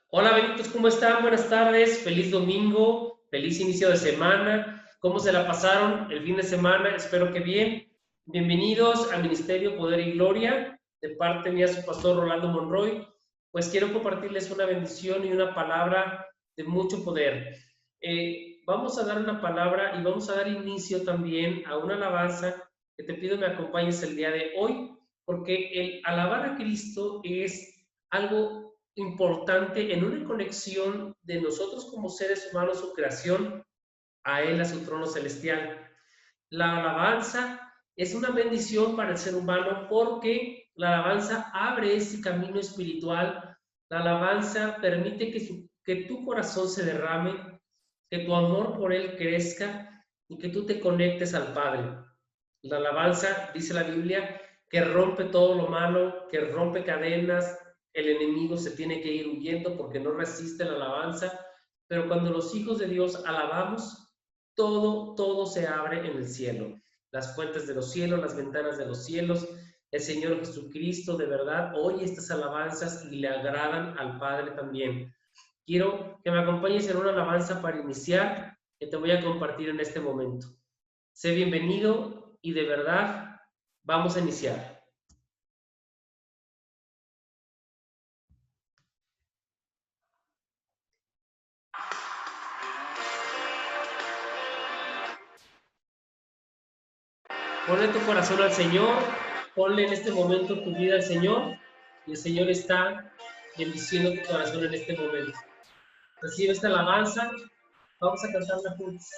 Hola, benditos, ¿cómo están? Buenas tardes, feliz domingo, feliz inicio de semana. ¿Cómo se la pasaron el fin de semana? Espero que bien. Bienvenidos a Ministerio Poder y Gloria, de parte mía, su pastor Rolando Monroy. Pues quiero compartirles una bendición y una palabra de mucho poder. Vamos a dar una palabra y vamos a dar inicio también a una alabanza que te pido me acompañes el día de hoy, porque el alabar a Cristo es algo importante en una conexión de nosotros como seres humanos, su creación, a Él, a su trono celestial. La alabanza es una bendición para el ser humano porque la alabanza abre ese camino espiritual. La alabanza permite que tu corazón se derrame, que tu amor por Él crezca y que tú te conectes al Padre. La alabanza, dice la Biblia, que rompe todo lo malo, que rompe cadenas, el enemigo se tiene que ir huyendo porque no resiste la alabanza, pero cuando los hijos de Dios alabamos, todo se abre en el cielo. Las fuentes de los cielos, las ventanas de los cielos, el Señor Jesucristo de verdad oye estas alabanzas y le agradan al Padre también. Quiero que me acompañes en una alabanza para iniciar que te voy a compartir en este momento. Sé bienvenido y de verdad vamos a iniciar. Ponle tu corazón al Señor, ponle en este momento tu vida al Señor y el Señor está bendiciendo tu corazón en este momento. Recibe esta alabanza, vamos a cantarla juntos.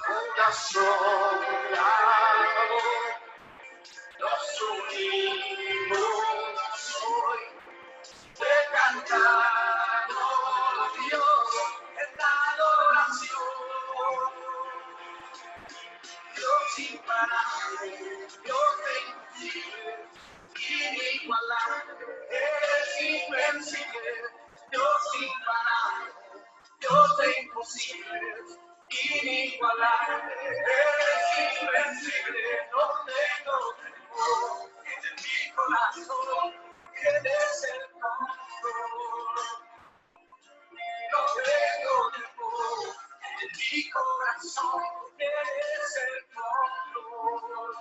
Una sola voz, nos unimos hoy de cantar, oh Dios, en la adoración. Dios imparable, Dios vencible, inigualable, eres invencible. Dios imparable, Dios de imposibles, inigualable, eres invencible. No tengo temor en mi corazón, tienes el control. No tengo temor en mi corazón, tienes el control.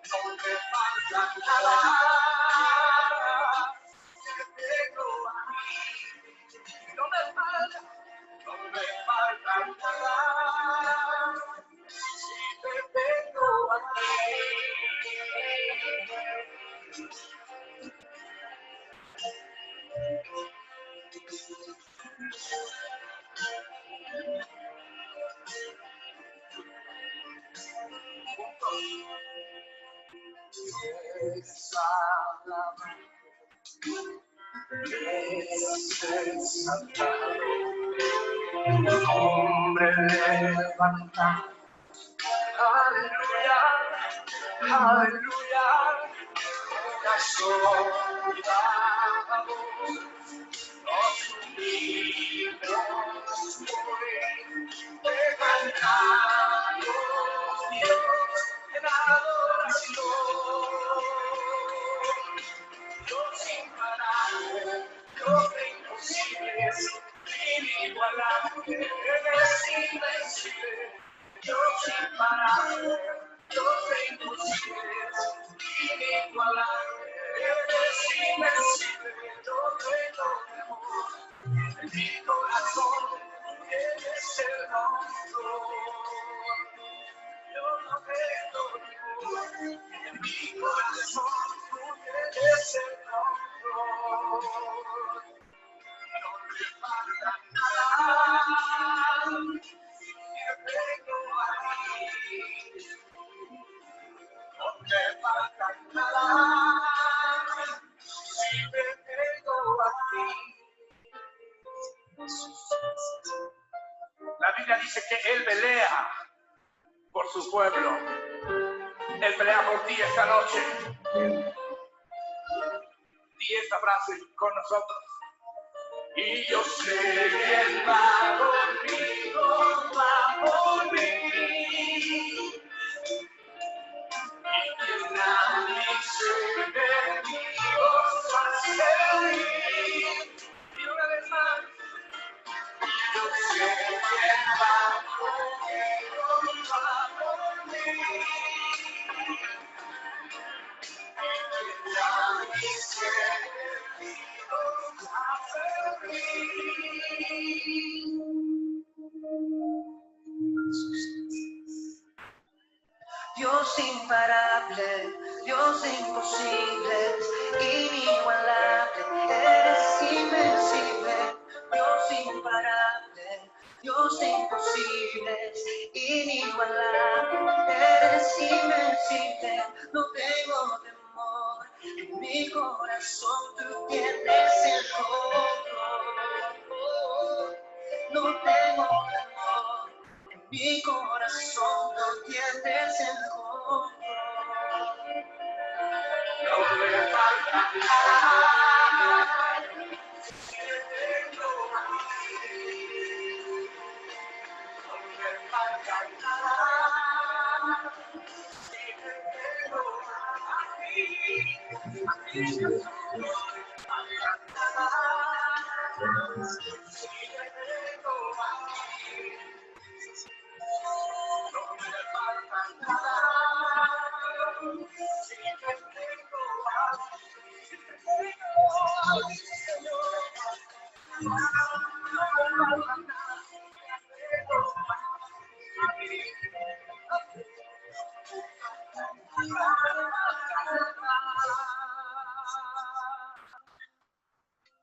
No me falta nada, te tengo a mí. No me falta nada, si te tengo a ti. Exaltado, hombre levantado, aleluya, aleluya, una sola voz, nos unimos hoy de cantar, oh Dios, en adoración. Dios imparable, Dios de imposibles, inigualable, eres invencible. Dios imparable, Dios de imposibles, inigualable, eres invencible. No tengo temor en mi corazón, tienes el control. Yo no tengo temor en mi corazón, tú tienes el control. No me falta nada, te tengo a ti. No me falta nada, que Él pelea por su pueblo. Él pelea por ti esta noche. Di esta frase con nosotros. Y yo sé que Él va conmigo, va por mí. Y que nadie se enemigo va a servir. Y una vez más. Yo sé que Él va conmigo, va por mí. Y que nadie se enemigo va a servir. Dios imparable, Dios imposible, inigualable, eres invencible. Dios imparable, Dios imposible, inigualable, eres invencible. No tengo temor, en mi corazón tú tienes el control. No tengo temor. Mi corazón no tienes el control. No me falta nada. Si te tengo a ti. No me falta nada. Si te tengo a ti. A ti no me falta nada. Si te tengo a ti. No me falta nada. Si te tengo a ti. Si te tengo a ti, Señor. No me falta nada.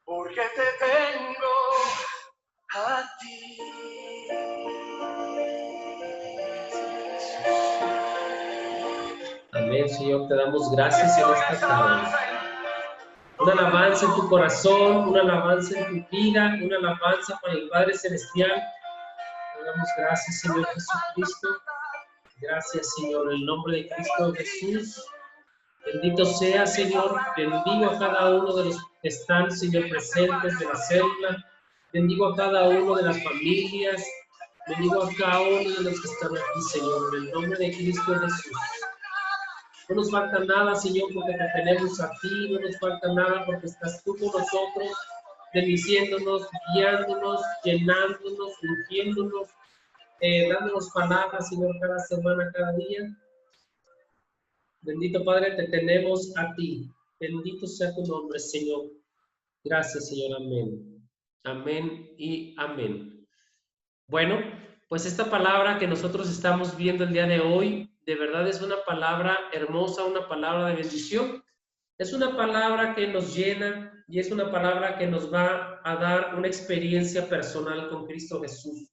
Porque te tengo a ti. Amén, Señor, te damos gracias en esta tarde. Una alabanza en tu corazón, una alabanza en tu vida, una alabanza para el Padre Celestial. Te damos gracias, Señor Jesucristo. Gracias, Señor, en el nombre de Cristo Jesús. Bendito sea, Señor. Bendigo a cada uno de los que están, Señor, presentes de la célula. Bendigo a cada uno de las familias. Bendigo a cada uno de los que están aquí, Señor, en el nombre de Cristo Jesús. No nos falta nada, Señor, porque te tenemos a ti. No nos falta nada porque estás tú con nosotros, bendiciéndonos, guiándonos, llenándonos, ungiéndonos, dándonos palabras, Señor, cada semana, cada día. Bendito Padre, te tenemos a ti. Bendito sea tu nombre, Señor. Gracias, Señor. Amén. Amén y amén. Bueno, pues esta palabra que nosotros estamos viendo el día de hoy, de verdad es una palabra hermosa, una palabra de bendición. Es una palabra que nos llena y es una palabra que nos va a dar una experiencia personal con Cristo Jesús.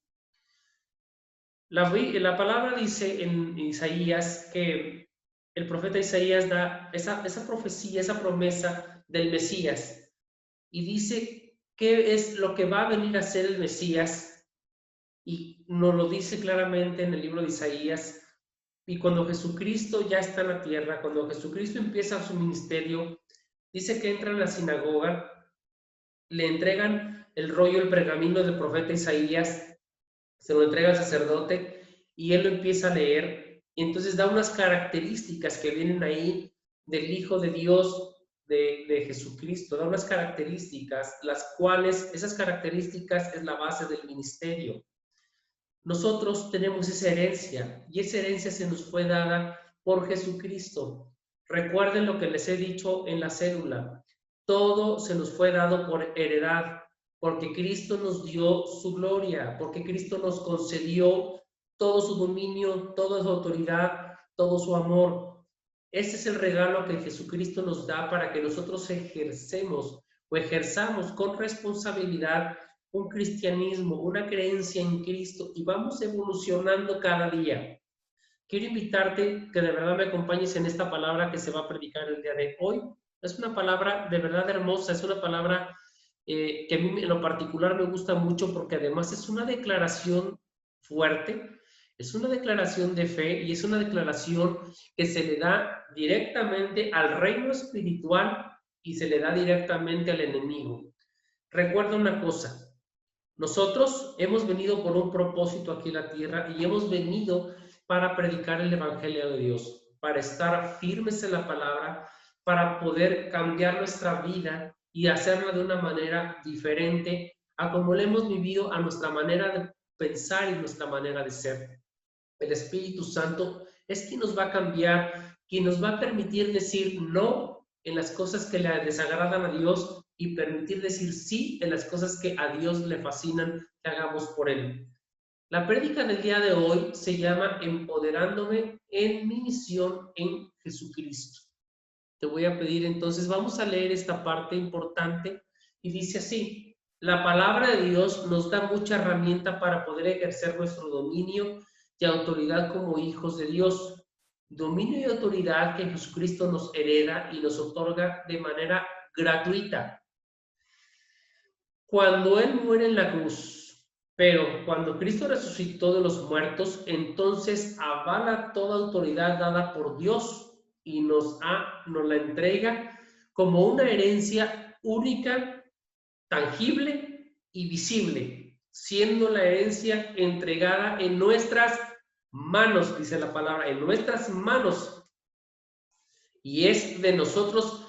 La palabra dice en Isaías que el profeta Isaías da esa profecía, esa promesa del Mesías y dice qué es lo que va a venir a ser el Mesías y nos lo dice claramente en el libro de Isaías. Y cuando Jesucristo ya está en la tierra, cuando Jesucristo empieza su ministerio, dice que entra en la sinagoga, le entregan el rollo, el pergamino del profeta Isaías, se lo entrega al sacerdote y él lo empieza a leer. Y entonces da unas características que vienen ahí del Hijo de Dios, de Jesucristo, da unas características, las cuales, esas características es la base del ministerio. Nosotros tenemos esa herencia y esa herencia se nos fue dada por Jesucristo. Recuerden lo que les he dicho en la cédula. Todo se nos fue dado por heredad, porque Cristo nos dio su gloria, porque Cristo nos concedió todo su dominio, toda su autoridad, todo su amor. Ese es el regalo que Jesucristo nos da para que nosotros ejerzamos con responsabilidad un cristianismo, una creencia en Cristo y vamos evolucionando cada día. Quiero invitarte que de verdad me acompañes en esta palabra que se va a predicar el día de hoy. Es una palabra de verdad hermosa, es una palabra que a mí en lo particular me gusta mucho porque además es una declaración fuerte, es una declaración de fe y es una declaración que se le da directamente al reino espiritual y se le da directamente al enemigo. Recuerda una cosa, nosotros hemos venido por un propósito aquí en la tierra y hemos venido para predicar el Evangelio de Dios, para estar firmes en la palabra, para poder cambiar nuestra vida y hacerla de una manera diferente a como la hemos vivido, a nuestra manera de pensar y nuestra manera de ser. El Espíritu Santo es quien nos va a cambiar, quien nos va a permitir decir no en las cosas que le desagradan a Dios y permitir decir sí en las cosas que a Dios le fascinan que hagamos por Él. La prédica del día de hoy se llama Empoderándome en mi misión en Jesucristo. Te voy a pedir entonces, vamos a leer esta parte importante y dice así: la palabra de Dios nos da mucha herramienta para poder ejercer nuestro dominio y autoridad como hijos de Dios. Dominio y autoridad que Jesucristo nos hereda y nos otorga de manera gratuita. Cuando Él muere en la cruz, pero cuando Cristo resucitó de los muertos, entonces avala toda autoridad dada por Dios y nos la entrega como una herencia única, tangible y visible, siendo la herencia entregada en nuestras manos, dice la palabra, en nuestras manos. Y es de nosotros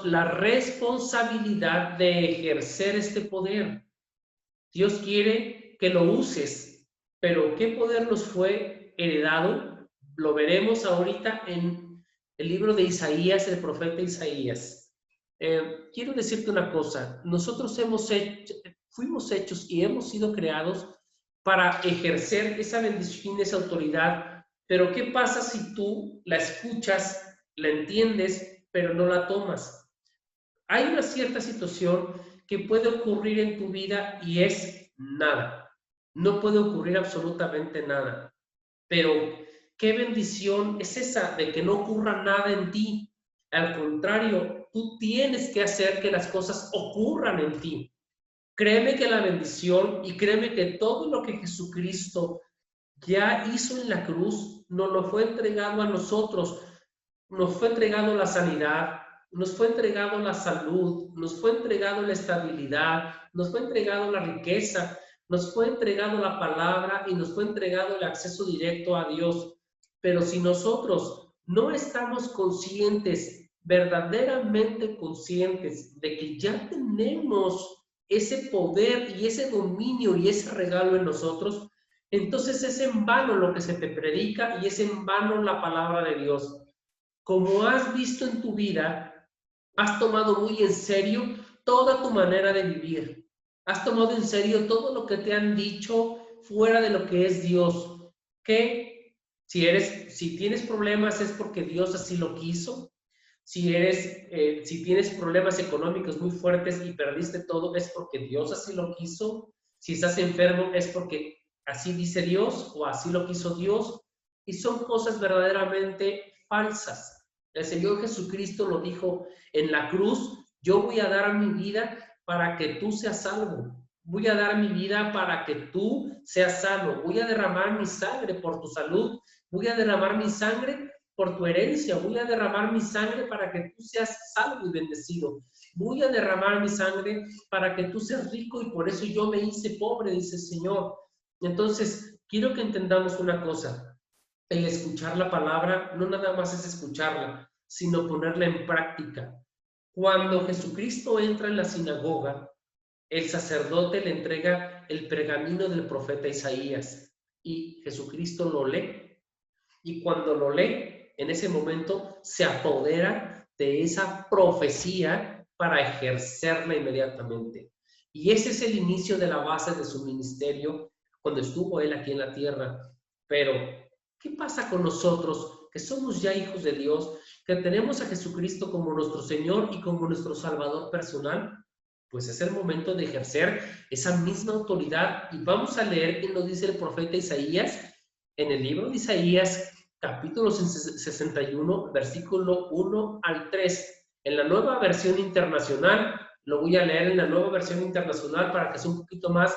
la responsabilidad de ejercer este poder. Dios quiere que lo uses, pero ¿qué poder nos fue heredado? Lo veremos ahorita en el libro de Isaías, el profeta Isaías. Quiero decirte una cosa, nosotros fuimos hechos y hemos sido creados para ejercer esa bendición, esa autoridad, pero ¿qué pasa si tú la escuchas, la entiendes, pero no la tomas? Hay una cierta situación que puede ocurrir en tu vida y es nada. No puede ocurrir absolutamente nada. Pero qué bendición es esa de que no ocurra nada en ti. Al contrario, tú tienes que hacer que las cosas ocurran en ti. Créeme que la bendición y créeme que todo lo que Jesucristo ya hizo en la cruz nos lo fue entregado a nosotros. Nos fue entregado la sanidad, nos fue entregado la salud, nos fue entregado la estabilidad, nos fue entregado la riqueza, nos fue entregado la palabra y nos fue entregado el acceso directo a Dios. Pero si nosotros no estamos conscientes, verdaderamente conscientes de que ya tenemos ese poder y ese dominio y ese regalo en nosotros, entonces es en vano lo que se te predica y es en vano la palabra de Dios. Como has visto en tu vida, has tomado muy en serio toda tu manera de vivir. Has tomado en serio todo lo que te han dicho fuera de lo que es Dios. Que si tienes problemas es porque Dios así lo quiso. Si tienes problemas económicos muy fuertes y perdiste todo, es porque Dios así lo quiso. Si estás enfermo es porque así dice Dios o así lo quiso Dios. Y son cosas verdaderamente falsas. El Señor Jesucristo lo dijo en la cruz: yo voy a dar mi vida para que tú seas salvo. Voy a dar mi vida para que tú seas sano. Voy a derramar mi sangre por tu salud. Voy a derramar mi sangre por tu herencia. Voy a derramar mi sangre para que tú seas salvo y bendecido. Voy a derramar mi sangre para que tú seas rico y por eso yo me hice pobre, dice el Señor. Entonces, quiero que entendamos una cosa. El escuchar la palabra no nada más es escucharla, sino ponerla en práctica. Cuando Jesucristo entra en la sinagoga, el sacerdote le entrega el pergamino del profeta Isaías y Jesucristo lo lee. Y cuando lo lee, en ese momento se apodera de esa profecía para ejercerla inmediatamente. Y ese es el inicio de la base de su ministerio cuando estuvo él aquí en la tierra. Pero ¿qué pasa con nosotros que somos ya hijos de Dios, que tenemos a Jesucristo como nuestro Señor y como nuestro Salvador personal? Pues es el momento de ejercer esa misma autoridad. Y vamos a leer qué nos dice el profeta Isaías en el libro de Isaías, capítulo 61, versículo 1 al 3. En la nueva versión internacional, lo voy a leer en la nueva versión internacional para que sea un poquito más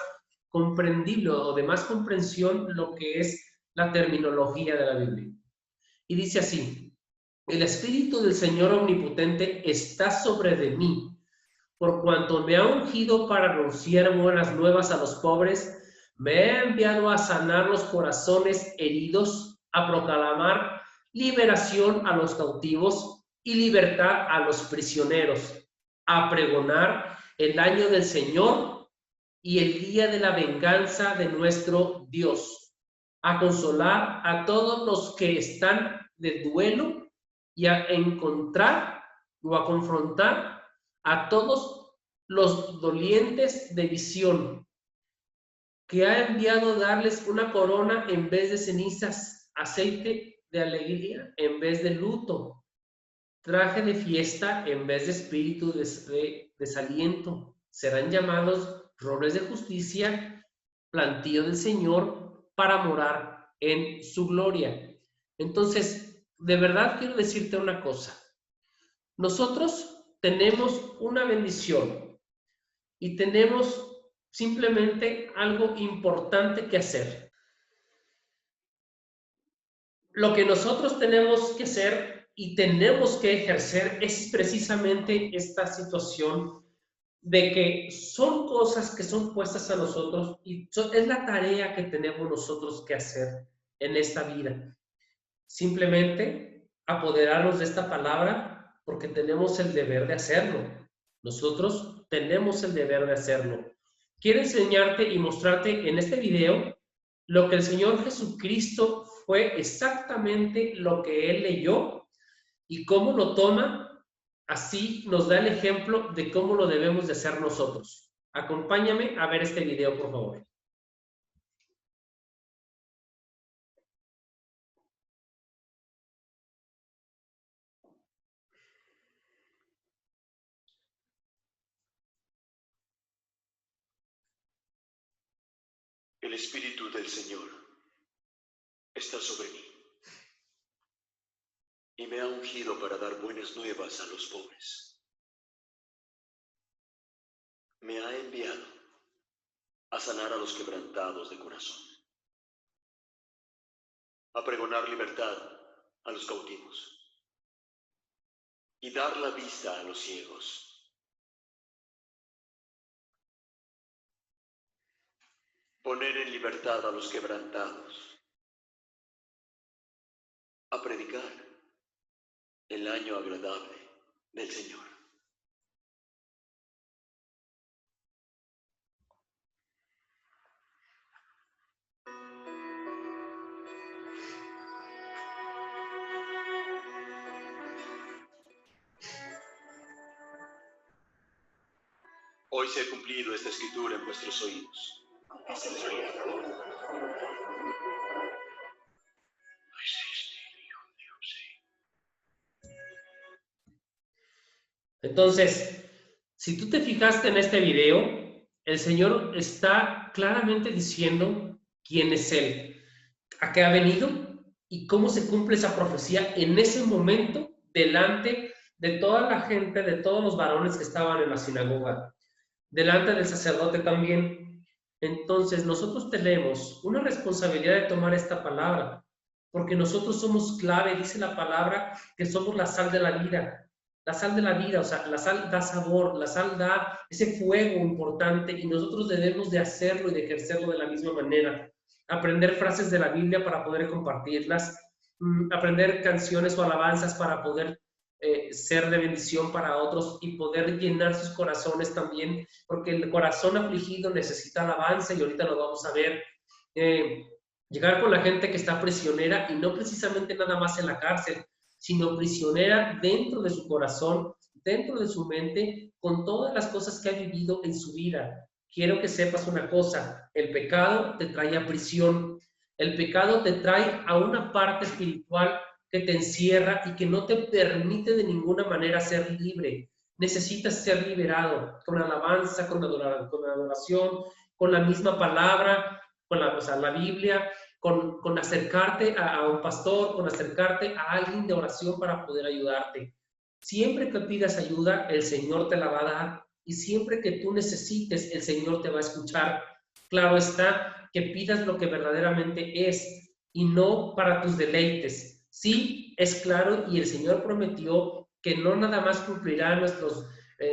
comprendible o de más comprensión lo que es la terminología de la Biblia. Y dice así: el Espíritu del Señor Omnipotente está sobre de mí, por cuanto me ha ungido para anunciar buenas nuevas a los pobres, me ha enviado a sanar los corazones heridos, a proclamar liberación a los cautivos y libertad a los prisioneros, a pregonar el año del Señor y el día de la venganza de nuestro Dios, a consolar a todos los que están de duelo y a encontrar o a confrontar a todos los dolientes de visión, que ha enviado darles una corona en vez de cenizas, aceite de alegría en vez de luto, traje de fiesta en vez de espíritu de desaliento. Serán llamados robles de justicia, plantío del Señor para morar en su gloria. Entonces, de verdad quiero decirte una cosa. Nosotros tenemos una bendición y tenemos simplemente algo importante que hacer. Lo que nosotros tenemos que hacer y tenemos que ejercer es precisamente esta situación de que son cosas que son puestas a nosotros y es la tarea que tenemos nosotros que hacer en esta vida. Simplemente apoderarnos de esta palabra porque tenemos el deber de hacerlo. Nosotros tenemos el deber de hacerlo. Quiero enseñarte y mostrarte en este video lo que el Señor Jesucristo fue exactamente lo que Él leyó y cómo lo toma. Así nos da el ejemplo de cómo lo debemos de hacer nosotros. Acompáñame a ver este video, por favor. El Espíritu del Señor está sobre mí y me ha ungido para dar buenas nuevas a los pobres. Me ha enviado a sanar a los quebrantados de corazón, a pregonar libertad a los cautivos y dar la vista a los ciegos, poner en libertad a los quebrantados, a predicar el año agradable del Señor. Hoy se ha cumplido esta escritura en vuestros oídos. Entonces, si tú te fijaste en este video, el Señor está claramente diciendo quién es Él, a qué ha venido y cómo se cumple esa profecía en ese momento delante de toda la gente, de todos los varones que estaban en la sinagoga, delante del sacerdote también. Entonces, nosotros tenemos una responsabilidad de tomar esta palabra, porque nosotros somos clave, dice la palabra, que somos la sal de la vida. La sal de la vida, o sea, la sal da sabor, la sal da ese fuego importante y nosotros debemos de hacerlo y de ejercerlo de la misma manera. Aprender frases de la Biblia para poder compartirlas, aprender canciones o alabanzas para poder ser de bendición para otros y poder llenar sus corazones también, porque el corazón afligido necesita alabanza y ahorita lo vamos a ver. Llegar con la gente que está prisionera y no precisamente nada más en la cárcel, sino prisionera dentro de su corazón, dentro de su mente, con todas las cosas que ha vivido en su vida. Quiero que sepas una cosa: el pecado te trae a prisión, el pecado te trae a una parte espiritual que te encierra y que no te permite de ninguna manera ser libre. Necesitas ser liberado con alabanza, con adoración, con la misma palabra, con la Biblia, con acercarte a un pastor, con acercarte a alguien de oración para poder ayudarte. Siempre que pidas ayuda, el Señor te la va a dar y siempre que tú necesites, el Señor te va a escuchar. claro está, que pidas lo que verdaderamente es y no para tus deleites. Sí, es claro, y el Señor prometió que no nada más cumplirá nuestras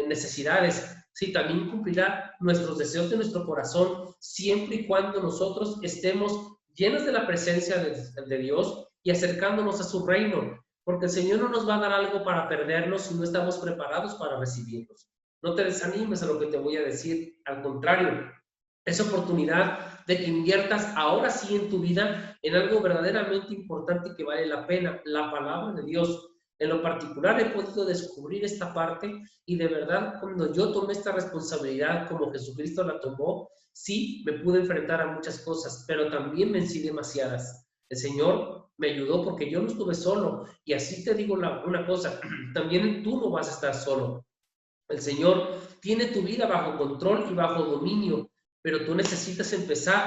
necesidades, sí, también cumplirá nuestros deseos de nuestro corazón, siempre y cuando nosotros estemos llenos de la presencia de Dios y acercándonos a su reino, porque el Señor no nos va a dar algo para perdernos si no estamos preparados para recibirlos. No te desanimes a lo que te voy a decir, al contrario, es oportunidad de que inviertas ahora sí en tu vida en algo verdaderamente importante que vale la pena, la palabra de Dios. En lo particular he podido descubrir esta parte y de verdad cuando yo tomé esta responsabilidad como Jesucristo la tomó, sí me pude enfrentar a muchas cosas, pero también vencí demasiadas. El Señor me ayudó porque yo no estuve solo. Y así te digo una cosa, también tú no vas a estar solo. El Señor tiene tu vida bajo control y bajo dominio, pero tú necesitas empezar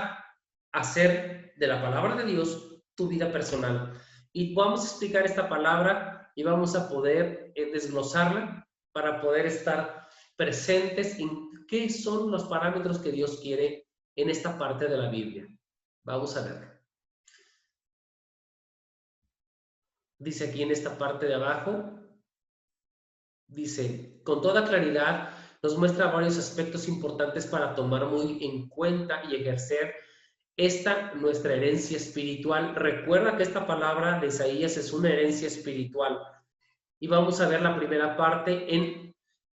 a hacer de la palabra de Dios tu vida personal. Y vamos a explicar esta palabra y vamos a poder desglosarla para poder estar presentes en qué son los parámetros que Dios quiere en esta parte de la Biblia. Vamos a ver. Dice aquí en esta parte de abajo, dice, con toda claridad nos muestra varios aspectos importantes para tomar muy en cuenta y ejercer esta nuestra herencia espiritual. Recuerda que esta palabra de Isaías es una herencia espiritual. Y vamos a ver la primera parte en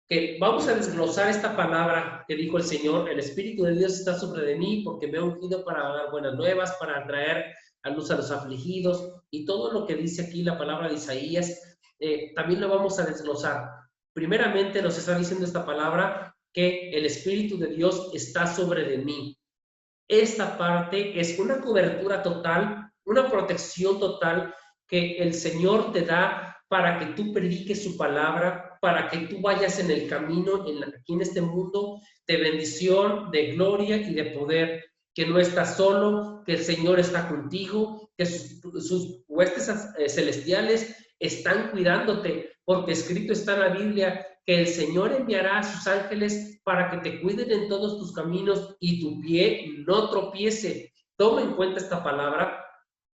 que vamos a desglosar esta palabra que dijo el Señor: el Espíritu de Dios está sobre de mí porque me ha ungido para dar buenas nuevas, para traer a luz a los afligidos, y todo lo que dice aquí la palabra de Isaías, también lo vamos a desglosar. Primeramente nos está diciendo esta palabra que el Espíritu de Dios está sobre de mí. Esta parte es una cobertura total, una protección total que el Señor te da para que tú prediques su palabra, para que tú vayas en el camino aquí en este mundo de bendición, de gloria y de poder, que no estás solo, que el Señor está contigo, que sus huestes celestiales están cuidándote, porque escrito está en la Biblia que el Señor enviará a sus ángeles para que te cuiden en todos tus caminos y tu pie no tropiece. Toma en cuenta esta palabra,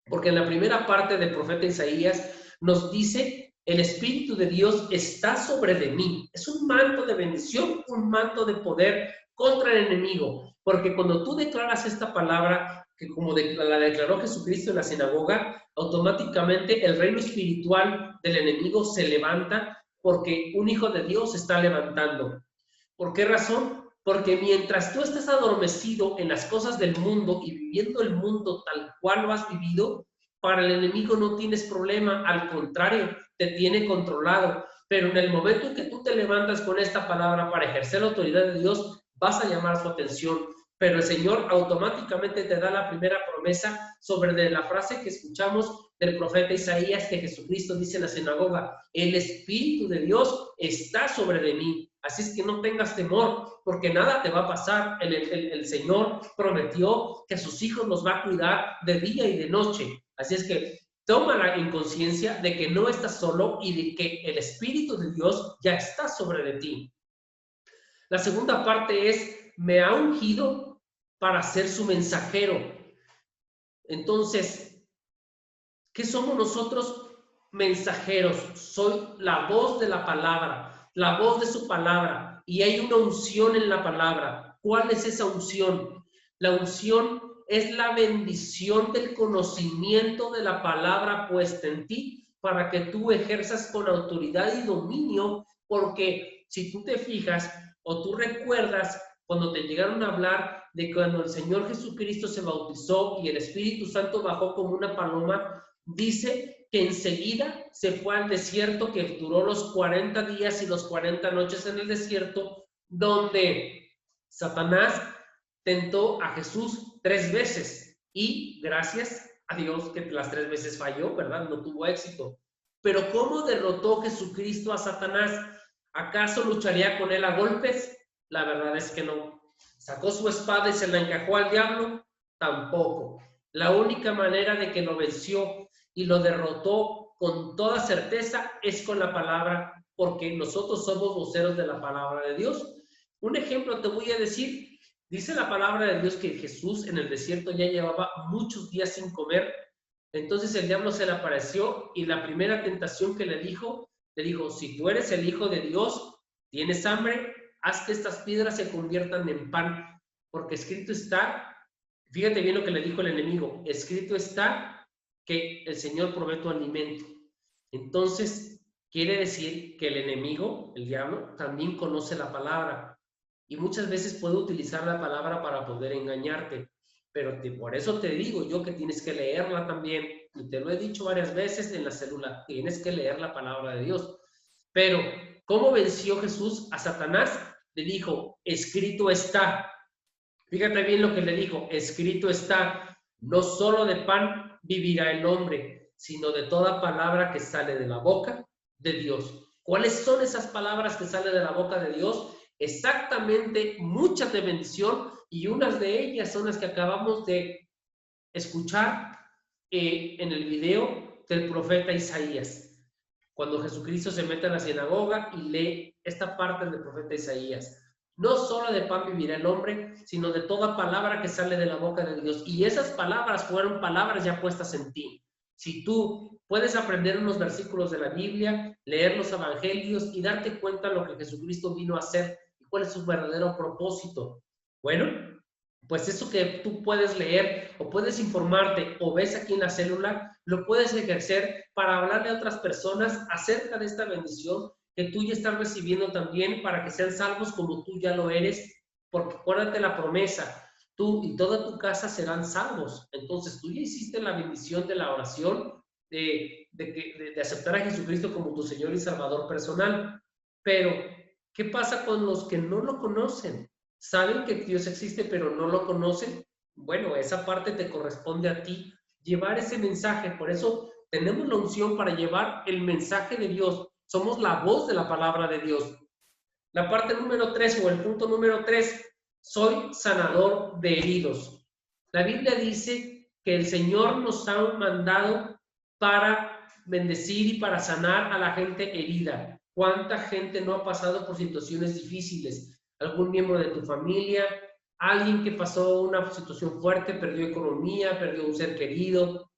porque en la primera parte del profeta Isaías nos dice: el Espíritu de Dios está sobre de mí. Es un manto de bendición, un manto de poder contra el enemigo, porque cuando tú declaras esta palabra, que como la declaró Jesucristo en la sinagoga, automáticamente el reino espiritual del enemigo se levanta, porque un hijo de Dios se está levantando. ¿Por qué razón? Porque mientras tú estás adormecido en las cosas del mundo y viviendo el mundo tal cual lo has vivido, para el enemigo no tienes problema, al contrario, te tiene controlado. Pero en el momento en que tú te levantas con esta palabra para ejercer la autoridad de Dios, vas a llamar su atención. Pero el Señor automáticamente te da la primera promesa sobre de la frase que escuchamos del profeta Isaías, que Jesucristo dice en la sinagoga: el Espíritu de Dios está sobre de mí. Así es que no tengas temor, porque nada te va a pasar. El Señor prometió que a sus hijos los va a cuidar de día y de noche. Así es que tómala en conciencia de que no estás solo y de que el Espíritu de Dios ya está sobre de ti. La segunda parte es: me ha ungido para ser su mensajero. Entonces, ¿qué somos nosotros? Mensajeros. Soy la voz de la palabra, la voz de su palabra, y hay una unción en la palabra. ¿Cuál es esa unción? La unción es la bendición del conocimiento de la palabra puesta en ti para que tú ejerzas con autoridad y dominio, porque si tú te fijas o tú recuerdas cuando te llegaron a hablar de cuando el Señor Jesucristo se bautizó y el Espíritu Santo bajó como una paloma, dice que enseguida se fue al desierto, que duró los 40 días y los 40 noches en el desierto, donde Satanás tentó a Jesús 3 veces y gracias a Dios que las 3 veces falló, ¿verdad? No tuvo éxito. Pero ¿cómo derrotó Jesucristo a Satanás? ¿Acaso lucharía con él a golpes? La verdad es que no. ¿Sacó su espada y se la encajó al diablo? Tampoco. La única manera de que lo venció y lo derrotó con toda certeza es con la palabra, porque nosotros somos voceros de la palabra de Dios. Un ejemplo te voy a decir: Dice la palabra de Dios que Jesús en el desierto ya llevaba muchos días sin comer. Entonces el diablo se le apareció y la primera tentación que le dijo, si tú eres el Hijo de Dios, tienes hambre, haz que estas piedras se conviertan en pan, porque escrito está, fíjate bien lo que le dijo el enemigo, escrito está que el Señor provee tu alimento. Entonces, quiere decir que el enemigo, el diablo, también conoce la palabra y muchas veces puede utilizar la palabra para poder engañarte. Pero por eso te digo yo que tienes que leerla también. Y te lo he dicho varias veces en la célula, tienes que leer la palabra de Dios. Pero, ¿cómo venció Jesús a Satanás? Le dijo, escrito está. Fíjate bien lo que le dijo, escrito está, no solo de pan vivirá el hombre, sino de toda palabra que sale de la boca de Dios. ¿Cuáles son esas palabras que salen de la boca de Dios? Exactamente, muchas de bendición, y unas de ellas son las que acabamos de escuchar en el video del profeta Isaías, cuando Jesucristo se mete a la sinagoga y lee esta parte del profeta Isaías. No solo de pan vivirá el hombre, sino de toda palabra que sale de la boca de Dios. Y esas palabras fueron palabras ya puestas en ti. Si tú puedes aprender unos versículos de la Biblia, leer los evangelios y darte cuenta de lo que Jesucristo vino a hacer y cuál es su verdadero propósito. Bueno, pues eso que tú puedes leer o puedes informarte o ves aquí en la célula, lo puedes ejercer para hablarle a otras personas acerca de esta bendición que tú ya estás recibiendo también para que sean salvos como tú ya lo eres, porque acuérdate la promesa, tú y toda tu casa serán salvos. Entonces tú ya hiciste la bendición de la oración de aceptar a Jesucristo como tu Señor y Salvador personal. Pero, ¿qué pasa con los que no lo conocen? Saben que Dios existe, pero no lo conocen. Bueno, esa parte te corresponde a ti, llevar ese mensaje. Por eso tenemos la unción para llevar el mensaje de Dios. Somos la voz de la palabra de Dios. La parte número 3 o el punto número 3, soy sanador de heridos. La Biblia dice que el Señor nos ha mandado para bendecir y para sanar a la gente herida. ¿Cuánta gente no ha pasado por situaciones difíciles? Algún miembro de tu familia, alguien que pasó una situación fuerte, perdió economía, perdió un ser querido,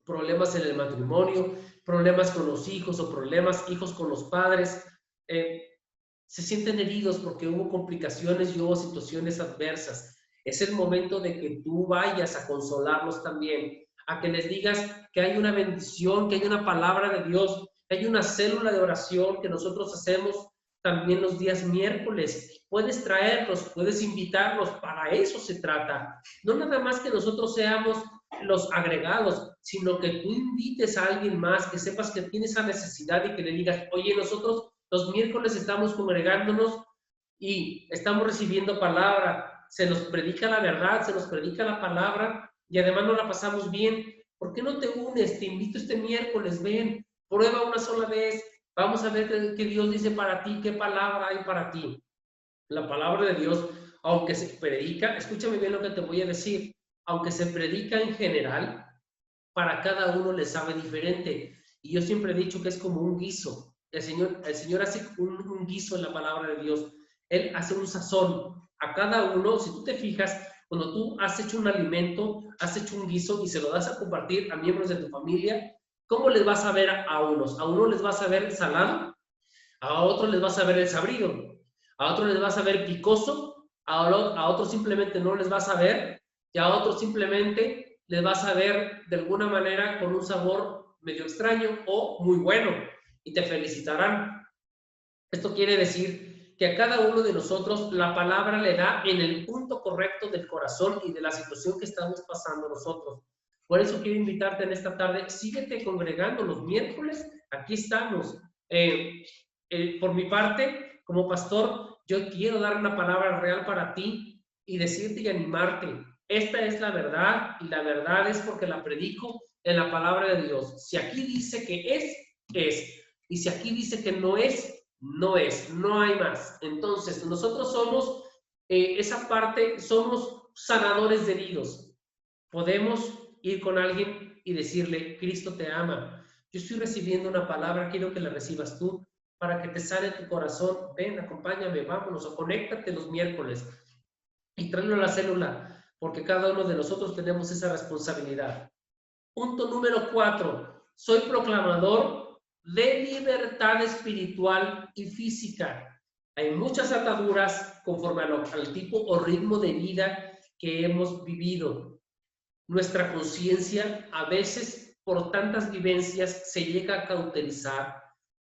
problemas en el matrimonio, problemas con los hijos o problemas hijos con los padres. Se sienten heridos porque hubo complicaciones y hubo situaciones adversas. Es el momento de que tú vayas a consolarlos también, a que les digas que hay una bendición, que hay una palabra de Dios, que hay una célula de oración que nosotros hacemos también los días miércoles. Puedes traerlos, puedes invitarlos, para eso se trata. No nada más que nosotros seamos los agregados, sino que tú invites a alguien más, que sepas que tiene esa necesidad y que le digas, oye, nosotros los miércoles estamos congregándonos y estamos recibiendo palabra, se nos predica la verdad, se nos predica la palabra y además nos la pasamos bien. ¿Por qué no te unes? Te invito este miércoles, ven, prueba una sola vez, vamos a ver qué Dios dice para ti, qué palabra hay para ti. La palabra de Dios, aunque se predica, escúchame bien lo que te voy a decir, aunque se predica en general, para cada uno le sabe diferente. Y yo siempre he dicho que es como un guiso. El Señor hace un guiso en la palabra de Dios. Él hace un sazón. A cada uno, si tú te fijas, cuando tú has hecho un alimento, has hecho un guiso y se lo das a compartir a miembros de tu familia, ¿cómo les vas a ver a unos? A uno les vas a ver salado, a otros les vas a ver el sabrido, a otros les vas a ver picoso, a otros simplemente no les vas a ver, y a otros simplemente les vas a ver de alguna manera con un sabor medio extraño o muy bueno, y te felicitarán. Esto quiere decir que a cada uno de nosotros la palabra le da en el punto correcto del corazón y de la situación que estamos pasando nosotros. Por eso quiero invitarte en esta tarde, síguete congregando los miércoles, aquí estamos. Por mi parte, como pastor, yo quiero dar una palabra real para ti y decirte y animarte. Esta es la verdad y la verdad es porque la predico en la palabra de Dios. Si aquí dice que es. Y si aquí dice que no es, no es. No hay más. Entonces, nosotros somos esa parte, somos sanadores de heridos. Podemos ir con alguien y decirle, Cristo te ama. Yo estoy recibiendo una palabra, quiero que la recibas tú para que te sane tu corazón. Ven, acompáñame, vámonos o conéctate los miércoles. y tráelo a la célula, porque cada uno de nosotros tenemos esa responsabilidad. Punto número 4. Soy proclamador de libertad espiritual y física. Hay muchas ataduras conforme al tipo o ritmo de vida que hemos vivido. Nuestra conciencia a veces por tantas vivencias se llega a cauterizar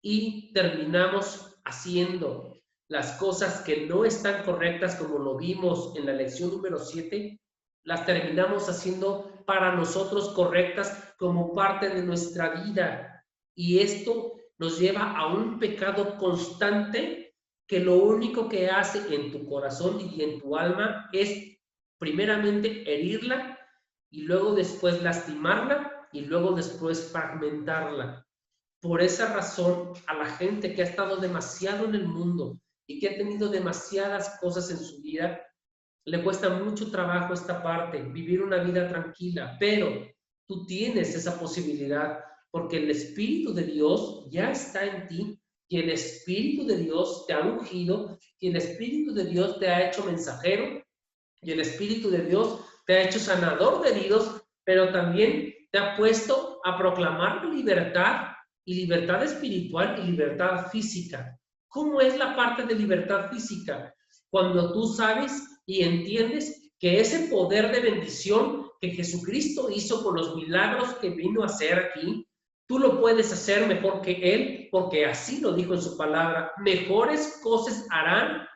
y terminamos haciendo las cosas que no están correctas, como lo vimos en la lección número 7, las terminamos haciendo para nosotros correctas como parte de nuestra vida. Y esto nos lleva a un pecado constante que lo único que hace en tu corazón y en tu alma es primeramente herirla y luego después lastimarla y luego después fragmentarla. Por esa razón, a la gente que ha estado demasiado en el mundo y que ha tenido demasiadas cosas en su vida, le cuesta mucho trabajo esta parte, vivir una vida tranquila, pero tú tienes esa posibilidad porque el Espíritu de Dios ya está en ti y el Espíritu de Dios te ha ungido y el Espíritu de Dios te ha hecho mensajero y el Espíritu de Dios te ha hecho sanador de heridos, pero también te ha puesto a proclamar libertad y libertad espiritual y libertad física. ¿Cómo es la parte de libertad física? Cuando tú sabes y entiendes que ese poder de bendición que Jesucristo hizo con los milagros que vino a hacer aquí, tú lo puedes hacer mejor que Él, porque así lo dijo en su palabra. Mejores cosas harán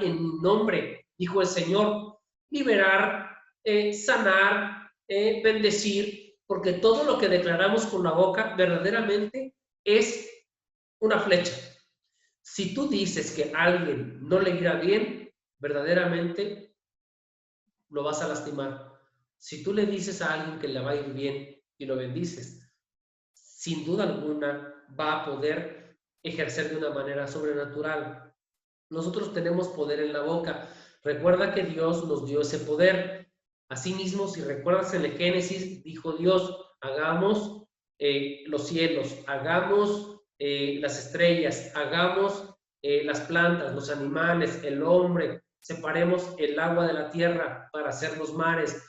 en mi nombre, dijo el Señor. Liberar, sanar, bendecir, porque todo lo que declaramos con la boca verdaderamente es una flecha. Si tú dices que a alguien no le irá bien, verdaderamente lo vas a lastimar. Si tú le dices a alguien que le va a ir bien y lo bendices, sin duda alguna va a poder ejercer de una manera sobrenatural. Nosotros tenemos poder en la boca. Recuerda que Dios nos dio ese poder. Asimismo, si recuerdas en el Génesis, dijo Dios, hagamos los cielos, hagamos las estrellas, hagamos las plantas, los animales, el hombre, separemos el agua de la tierra para hacer los mares,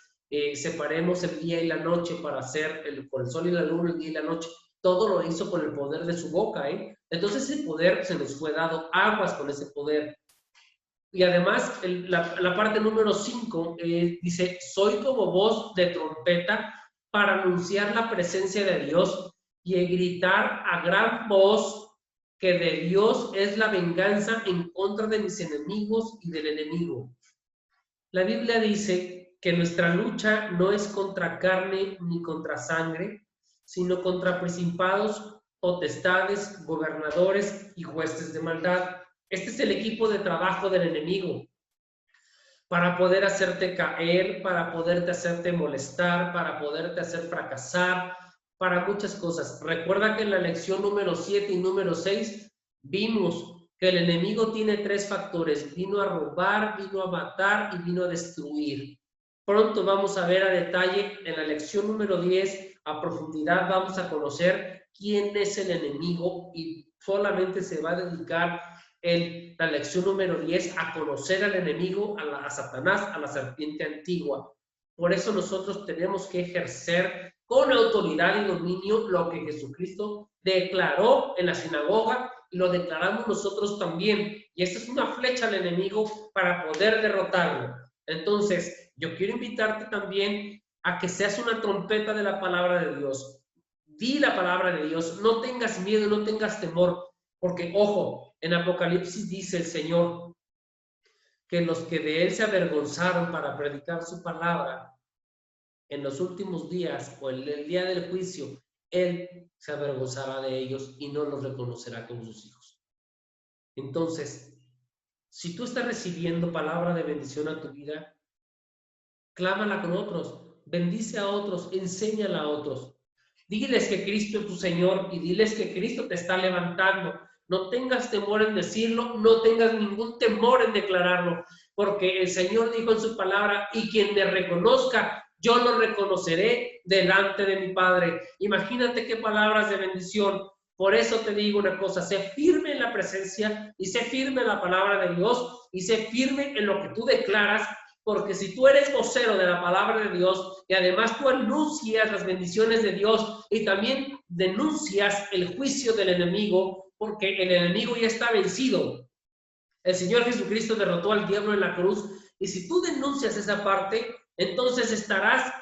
separemos el día y la noche para hacer con el sol y la luna, el día y la noche. Todo lo hizo con el poder de su boca, ¿eh? Entonces ese poder se nos fue dado, aguas con ese poder. Y además, la parte número 5 dice, soy como voz de trompeta para anunciar la presencia de Dios y gritar a gran voz que de Dios es la venganza en contra de mis enemigos y del enemigo. La Biblia dice que nuestra lucha no es contra carne ni contra sangre, sino contra principados, potestades, gobernadores y huestes de maldad. Este es el equipo de trabajo del enemigo para poder hacerte caer, para poderte hacerte molestar, para poderte hacer fracasar, para muchas cosas. Recuerda que en la lección número 7 y número 6 vimos que el enemigo tiene 3 factores. Vino a robar, vino a matar y vino a destruir. Pronto vamos a ver a detalle en la lección número 10, a profundidad vamos a conocer quién es el enemigo y solamente se va a dedicar en la lección número 10 a conocer al enemigo, a Satanás, a la serpiente antigua. Por eso nosotros tenemos que ejercer con autoridad y dominio lo que Jesucristo declaró en la sinagoga y lo declaramos nosotros también. Y esta es una flecha al enemigo para poder derrotarlo. Entonces, yo quiero invitarte también a que seas una trompeta de la palabra de Dios. Di la palabra de Dios, no tengas miedo, no tengas temor, porque, ojo, en Apocalipsis dice el Señor que los que de Él se avergonzaron para predicar su palabra, en los últimos días o en el día del juicio, Él se avergonzará de ellos y no los reconocerá como sus hijos. Entonces, si tú estás recibiendo palabra de bendición a tu vida, clámala con otros, bendice a otros, enséñala a otros. Diles que Cristo es tu Señor y diles que Cristo te está levantando. No tengas temor en decirlo, no tengas ningún temor en declararlo, porque el Señor dijo en su palabra, y quien me reconozca, yo lo reconoceré delante de mi Padre. Imagínate qué palabras de bendición. Por eso te digo una cosa, sé firme en la presencia y sé firme en la palabra de Dios y sé firme en lo que tú declaras, porque si tú eres vocero de la palabra de Dios y además tú anuncias las bendiciones de Dios y también denuncias el juicio del enemigo, porque el enemigo ya está vencido. El Señor Jesucristo derrotó al diablo en la cruz y si tú denuncias esa parte, entonces estarás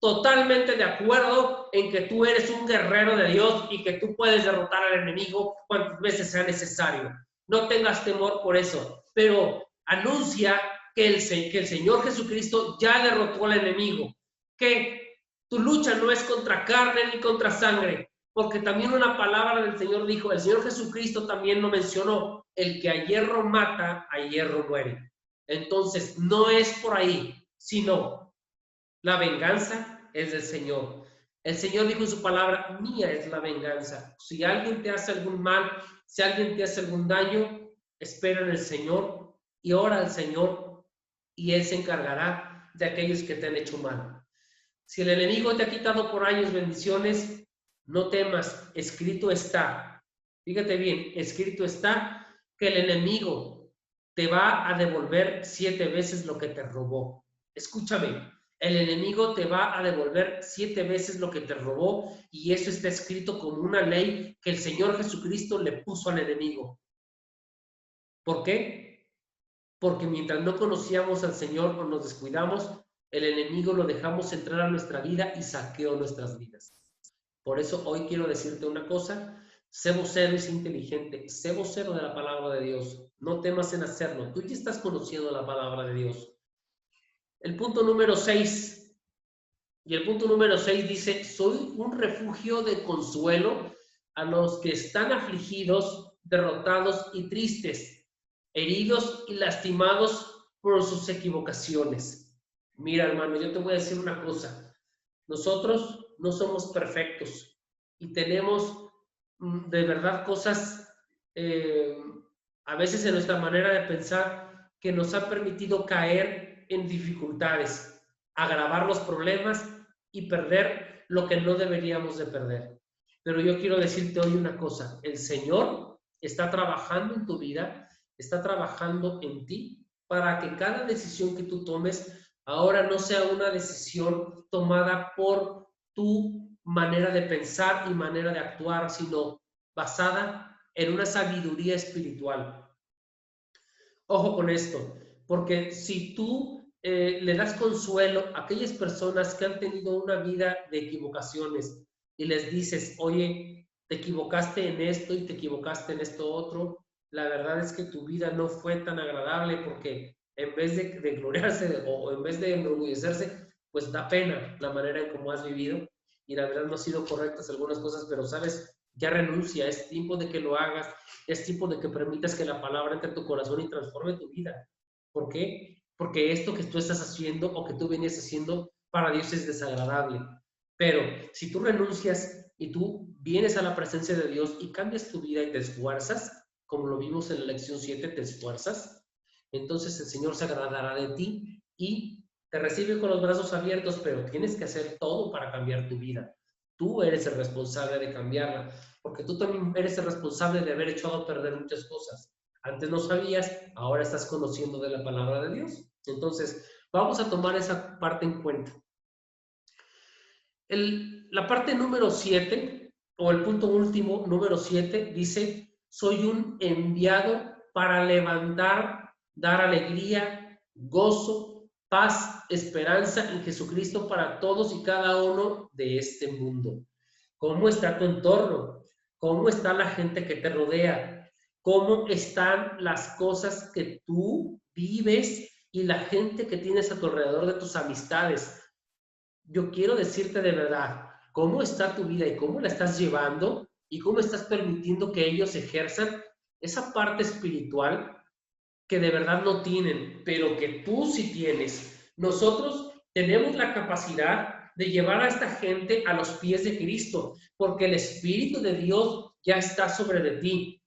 totalmente de acuerdo en que tú eres un guerrero de Dios y que tú puedes derrotar al enemigo cuantas veces sea necesario. No tengas temor por eso, pero anuncia que el Señor Jesucristo ya derrotó al enemigo, que tu lucha no es contra carne ni contra sangre, porque también una palabra del Señor dijo, el Señor Jesucristo también lo mencionó, el que a hierro mata, a hierro muere. Entonces, no es por ahí, sino la venganza es del Señor. El Señor dijo en su palabra, mía es la venganza. Si alguien te hace algún mal, si alguien te hace algún daño, espera en el Señor y ora al Señor y Él se encargará de aquellos que te han hecho mal. Si el enemigo te ha quitado por años bendiciones, no temas, escrito está. Fíjate bien, escrito está que el enemigo te va a devolver 7 veces lo que te robó. Escúchame, el enemigo te va a devolver 7 veces lo que te robó y eso está escrito como una ley que el Señor Jesucristo le puso al enemigo. ¿Por qué? Porque mientras no conocíamos al Señor o nos descuidamos, el enemigo lo dejamos entrar a nuestra vida y saqueó nuestras vidas. Por eso hoy quiero decirte una cosa, sé vocero y sé inteligente, sé vocero de la palabra de Dios, no temas en hacerlo, tú ya estás conociendo la palabra de Dios. El punto número 6, y el punto número 6 dice, soy un refugio de consuelo a los que están afligidos, derrotados y tristes, heridos y lastimados por sus equivocaciones. Mira, hermano, yo te voy a decir una cosa, nosotros no somos perfectos y tenemos de verdad cosas a veces en nuestra manera de pensar que nos ha permitido caer en dificultades, agravar los problemas y perder lo que no deberíamos de perder. Pero yo quiero decirte hoy una cosa, el Señor está trabajando en tu vida, está trabajando en ti para que cada decisión que tú tomes ahora no sea una decisión tomada por tu manera de pensar y manera de actuar, sino basada en una sabiduría espiritual. Ojo con esto, porque si tú le das consuelo a aquellas personas que han tenido una vida de equivocaciones y les dices, oye, te equivocaste en esto y te equivocaste en esto otro, la verdad es que tu vida no fue tan agradable porque en vez de gloriarse o en vez de enorgullecerse, pues da pena la manera en cómo has vivido y la verdad no han sido correctas algunas cosas, pero sabes, ya renuncia, es tiempo de que lo hagas, es tiempo de que permitas que la palabra entre a tu corazón y transforme tu vida. ¿Por qué? Porque esto que tú estás haciendo o que tú venías haciendo para Dios es desagradable. Pero si tú renuncias y tú vienes a la presencia de Dios y cambias tu vida y te esfuerzas, como lo vimos en la lección 7, te esfuerzas, entonces el Señor se agradará de ti y te recibe con los brazos abiertos, pero tienes que hacer todo para cambiar tu vida. Tú eres el responsable de cambiarla, porque tú también eres el responsable de haber echado a perder muchas cosas. Antes no sabías, ahora estás conociendo de la palabra de Dios. Entonces, vamos a tomar esa parte en cuenta. La parte número 7, o el punto último, número 7, dice, soy un enviado para levantar, dar alegría, gozo, paz, esperanza en Jesucristo para todos y cada uno de este mundo. ¿Cómo está tu entorno? ¿Cómo está la gente que te rodea? ¿Cómo están las cosas que tú vives y la gente que tienes a tu alrededor de tus amistades? Yo quiero decirte de verdad, ¿cómo está tu vida y cómo la estás llevando y cómo estás permitiendo que ellos ejerzan esa parte espiritual que de verdad no tienen, pero que tú sí tienes? Nosotros tenemos la capacidad de llevar a esta gente a los pies de Cristo, porque el Espíritu de Dios ya está sobre de ti,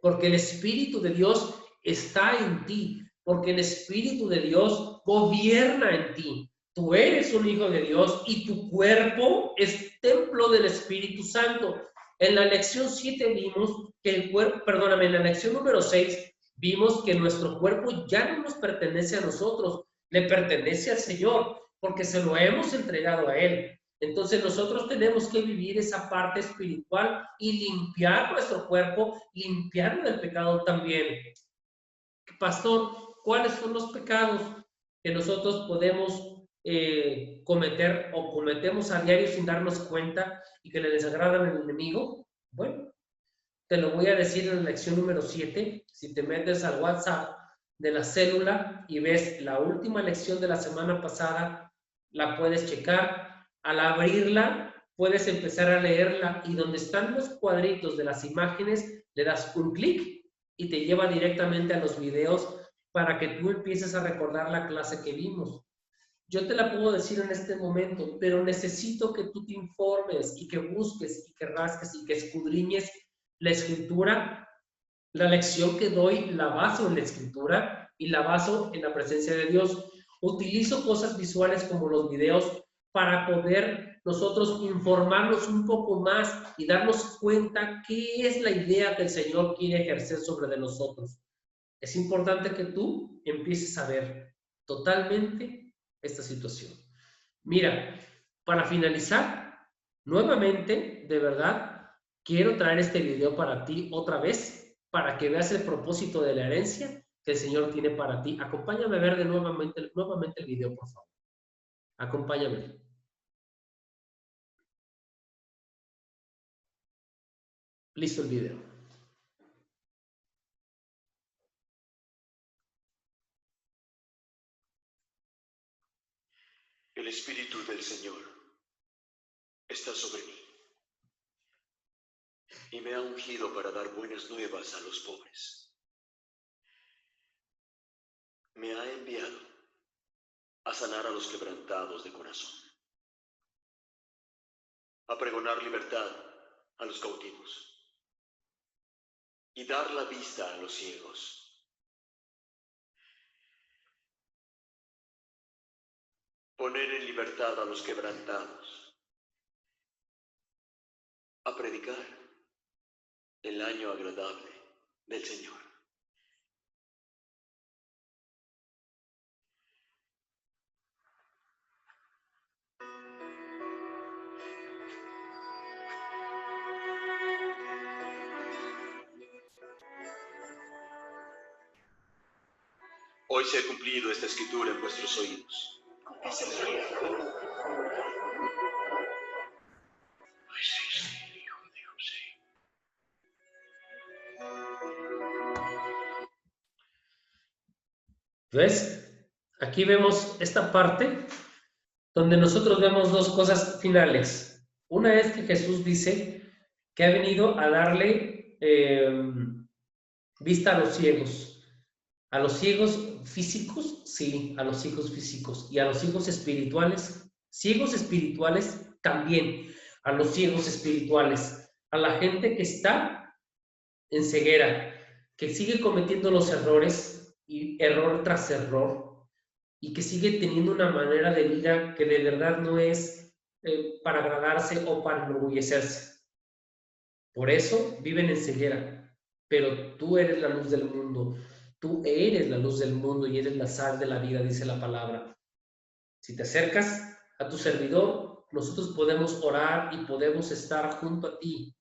porque el Espíritu de Dios está en ti, porque el Espíritu de Dios gobierna en ti. Tú eres un hijo de Dios y tu cuerpo es templo del Espíritu Santo. En la lección 7 vimos que el cuerpo, perdóname, en la lección número 6 vimos que nuestro cuerpo ya no nos pertenece a nosotros, le pertenece al Señor, porque se lo hemos entregado a Él. Entonces nosotros tenemos que vivir esa parte espiritual y limpiar nuestro cuerpo, limpiarlo del pecado también. Pastor, ¿cuáles son los pecados que nosotros podemos cometer o cometemos a diario sin darnos cuenta y que le desagradan al enemigo? Bueno, te lo voy a decir en la lección número 7. Si te metes al WhatsApp de la célula y ves la última lección de la semana pasada, la puedes checar. Al abrirla, puedes empezar a leerla y donde están los cuadritos de las imágenes, le das un clic y te lleva directamente a los videos para que tú empieces a recordar la clase que vimos. Yo te la puedo decir en este momento, pero necesito que tú te informes y que busques y que rasques y que escudriñes la escritura. La lección que doy la baso en la escritura y la baso en la presencia de Dios. Utilizo cosas visuales como los videos para poder nosotros informarnos un poco más y darnos cuenta qué es la idea que el Señor quiere ejercer sobre de nosotros. Es importante que tú empieces a ver totalmente esta situación. Mira, para finalizar, nuevamente, de verdad, quiero traer este video para ti otra vez, para que veas el propósito de la herencia que el Señor tiene para ti. Acompáñame a ver de nuevamente el video, por favor. Acompáñame. Listo el video. El Espíritu del Señor está sobre mí y me ha ungido para dar buenas nuevas a los pobres. Me ha enviado a sanar a los quebrantados de corazón, a pregonar libertad a los cautivos y dar la vista a los ciegos, poner en libertad a los quebrantados, a predicar el año agradable del Señor. Hoy se ha cumplido esta escritura en vuestros oídos. Hijo de José. ¿Ves? Aquí vemos esta parte donde nosotros vemos dos cosas finales. Una es que Jesús dice que ha venido a darle vista a los ciegos. A los ciegos físicos, sí, a los ciegos físicos. Y a los ciegos espirituales, ciegos espirituales también, a los ciegos espirituales. A la gente que está en ceguera, que sigue cometiendo los errores y error tras error, y que sigue teniendo una manera de vida que de verdad no es para agradarse o para enorgullecerse. Por eso viven en ceguera, pero tú eres la luz del mundo. Tú eres la luz del mundo y eres la sal de la vida, dice la palabra. Si te acercas a tu servidor, nosotros podemos orar y podemos estar junto a ti.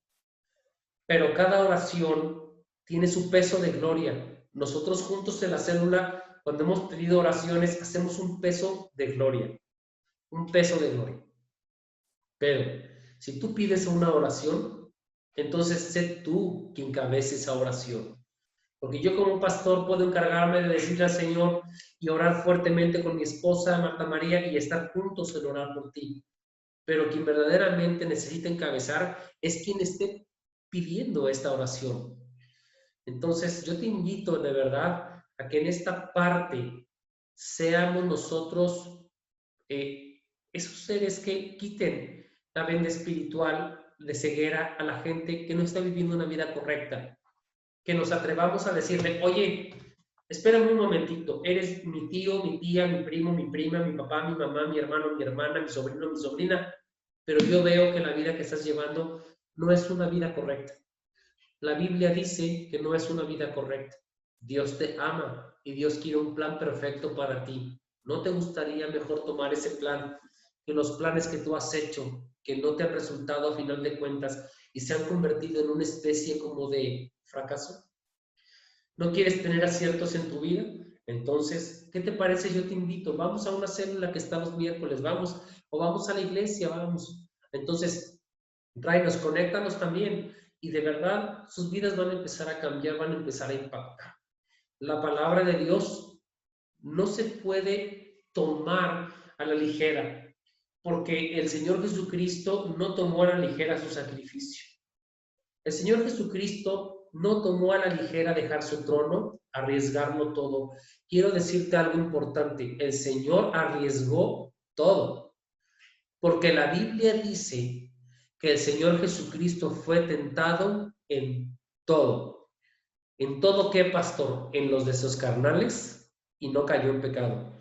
Pero cada oración tiene su peso de gloria. Nosotros juntos en la célula, cuando hemos pedido oraciones, hacemos un peso de gloria. Un peso de gloria. Pero si tú pides una oración, entonces sé tú quien encabece esa oración. Porque yo como pastor puedo encargarme de decirle al Señor y orar fuertemente con mi esposa Marta María y estar juntos en orar por ti. Pero quien verdaderamente necesita encabezar es quien esté pidiendo esta oración. Entonces yo te invito de verdad a que en esta parte seamos nosotros esos seres que quiten la venda espiritual de ceguera a la gente que no está viviendo una vida correcta. Que nos atrevamos a decirle, oye, espérame un momentito, eres mi tío, mi tía, mi primo, mi prima, mi papá, mi mamá, mi hermano, mi hermana, mi sobrino, mi sobrina, pero yo veo que la vida que estás llevando no es una vida correcta. La Biblia dice que no es una vida correcta. Dios te ama y Dios quiere un plan perfecto para ti. ¿No te gustaría mejor tomar ese plan que los planes que tú has hecho, que no te han resultado a final de cuentas y se han convertido en una especie como de fracaso? ¿No quieres tener aciertos en tu vida? Entonces, ¿qué te parece? Yo te invito, vamos a una célula que está los miércoles, vamos, o vamos a la iglesia, vamos. Entonces, tráenos, conéctanos también. Y de verdad, sus vidas van a empezar a cambiar, van a empezar a impactar. La palabra de Dios no se puede tomar a la ligera, porque el Señor Jesucristo no tomó a la ligera su sacrificio. El Señor Jesucristo no tomó a la ligera dejar su trono, arriesgarlo todo. Quiero decirte algo importante, el Señor arriesgó todo, porque la Biblia dice que el Señor Jesucristo fue tentado en todo. ¿En todo qué, pastor? En los deseos carnales y no cayó en pecado.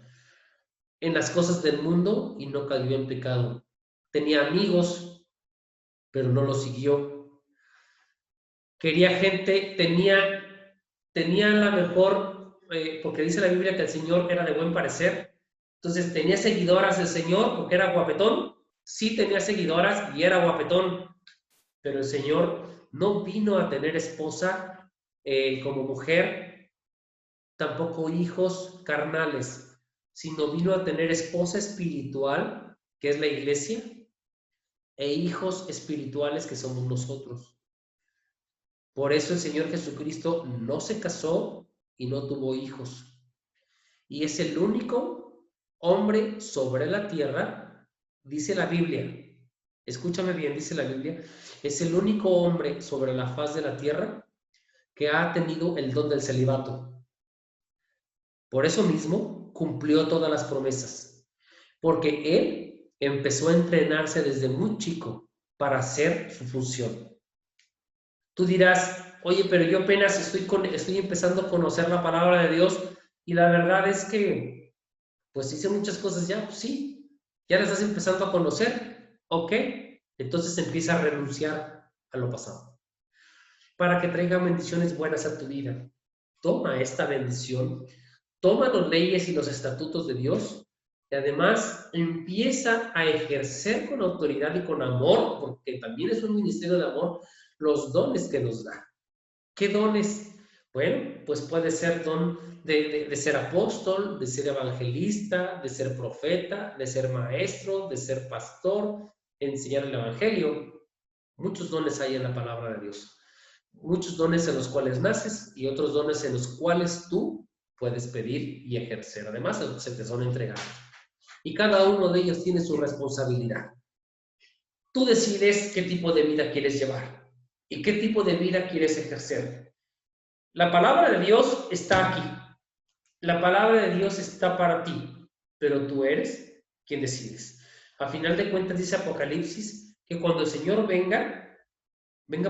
En las cosas del mundo y no cayó en pecado. Tenía amigos, pero no los siguió. Quería gente, tenía la mejor, porque dice la Biblia que el Señor era de buen parecer. Entonces tenía seguidoras el Señor porque era guapetón. Sí tenía seguidoras y era guapetón, pero el Señor no vino a tener esposa como mujer, tampoco hijos carnales, sino vino a tener esposa espiritual, que es la iglesia, e hijos espirituales, que somos nosotros. Por eso el Señor Jesucristo no se casó y no tuvo hijos. Y es el único hombre sobre la tierra, dice la Biblia. Escúchame bien, dice la Biblia, es el único hombre sobre la faz de la tierra que ha tenido el don del celibato. Por eso mismo cumplió todas las promesas, porque él empezó a entrenarse desde muy chico para hacer su función. Tú dirás, oye, pero yo apenas estoy empezando a conocer la palabra de Dios y la verdad es que, pues hice muchas cosas ya, pues sí, ya las estás empezando a conocer, ¿ok? Entonces empieza a renunciar a lo pasado para que traiga bendiciones buenas a tu vida. Toma esta bendición, toma las leyes y los estatutos de Dios y además empieza a ejercer con autoridad y con amor, porque también es un ministerio de amor, los dones que nos da. ¿Qué dones? Bueno, pues puede ser don de ser apóstol, de ser evangelista, de ser profeta, de ser maestro, de ser pastor, enseñar el evangelio. Muchos dones hay en la palabra de Dios. Muchos dones en los cuales naces y otros dones en los cuales tú puedes pedir y ejercer. Además, se te son entregados. Y cada uno de ellos tiene su responsabilidad. Tú decides qué tipo de vida quieres llevar y qué tipo de vida quieres ejercer. La palabra de Dios está aquí. La palabra de Dios está para ti, pero tú eres quien decides. A final de cuentas dice Apocalipsis que cuando el Señor venga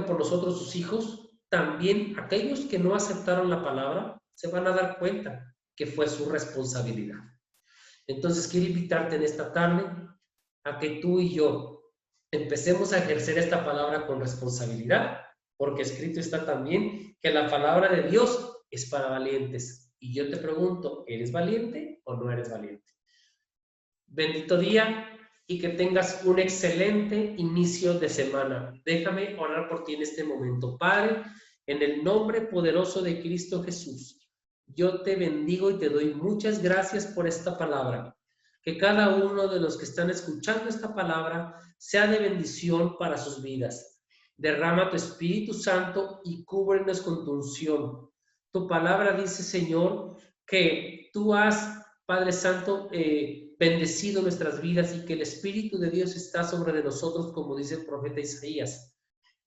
por nosotros sus hijos, también aquellos que no aceptaron la palabra se van a dar cuenta que fue su responsabilidad. Entonces quiero invitarte en esta tarde a que tú y yo empecemos a ejercer esta palabra con responsabilidad, porque escrito está también que la palabra de Dios es para valientes. Y yo te pregunto, ¿eres valiente o no eres valiente? Bendito día y que tengas un excelente inicio de semana. Déjame orar por ti en este momento. Padre, en el nombre poderoso de Cristo Jesús, yo te bendigo y te doy muchas gracias por esta palabra. Que cada uno de los que están escuchando esta palabra sea de bendición para sus vidas. Derrama tu Espíritu Santo y cúbrenos con tu unción. Tu palabra dice, Señor, que tú has, Padre Santo, bendecido nuestras vidas y que el Espíritu de Dios está sobre de nosotros, como dice el profeta Isaías.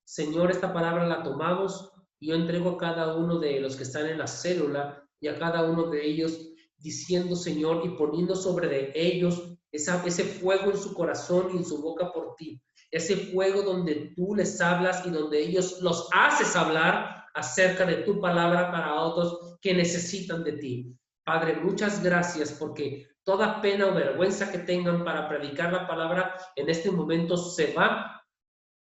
Señor, esta palabra la tomamos y yo entrego a cada uno de los que están en la célula y a cada uno de ellos diciendo, Señor, y poniendo sobre de ellos ese fuego en su corazón y en su boca por ti. Ese fuego donde tú les hablas y donde ellos los haces hablar acerca de tu palabra para otros que necesitan de ti. Padre, muchas gracias porque toda pena o vergüenza que tengan para predicar la palabra en este momento se va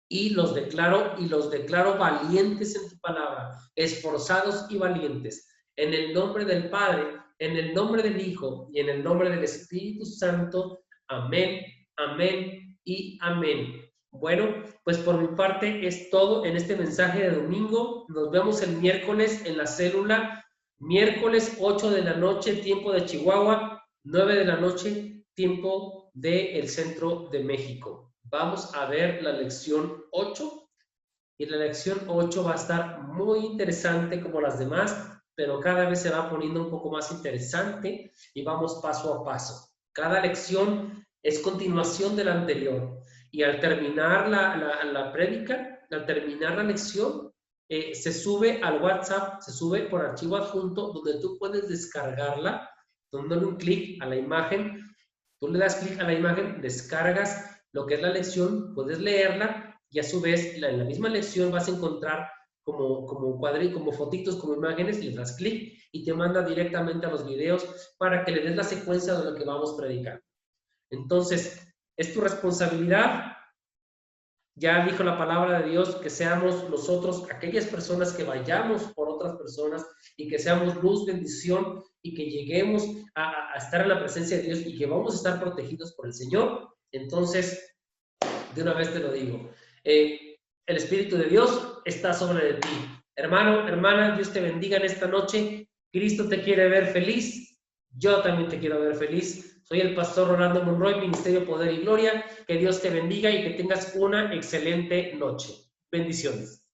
y los declaro valientes en tu palabra, esforzados y valientes. En el nombre del Padre, en el nombre del Hijo y en el nombre del Espíritu Santo. Amén, amén y amén. Bueno, pues por mi parte es todo en este mensaje de domingo. Nos vemos el miércoles en la célula. Miércoles 8 de la noche, tiempo de Chihuahua, 9 de la noche, tiempo del centro de México. Vamos a ver la lección 8 y la lección 8 va a estar muy interesante como las demás, pero cada vez se va poniendo un poco más interesante y vamos paso a paso. Cada lección es continuación de la anterior y al terminar la prédica, al terminar la lección, se sube al WhatsApp, se sube por archivo adjunto donde tú puedes descargarla, dándole un clic a la imagen. Tú le das clic a la imagen, descargas lo que es la lección, puedes leerla y a su vez en la misma lección vas a encontrar como cuadritos, como fotitos, como imágenes, le das clic y te manda directamente a los videos para que le des la secuencia de lo que vamos predicando. Entonces, es tu responsabilidad. Ya dijo la palabra de Dios que seamos nosotros aquellas personas que vayamos por otras personas y que seamos luz, bendición y que lleguemos a estar en la presencia de Dios y que vamos a estar protegidos por el Señor. Entonces, de una vez te lo digo, el Espíritu de Dios está sobre de ti. Hermano, hermana, Dios te bendiga en esta noche. Cristo te quiere ver feliz. Yo también te quiero ver feliz. Soy el pastor Rolando Monroy, Ministerio Poder y Gloria. Que Dios te bendiga y que tengas una excelente noche. Bendiciones.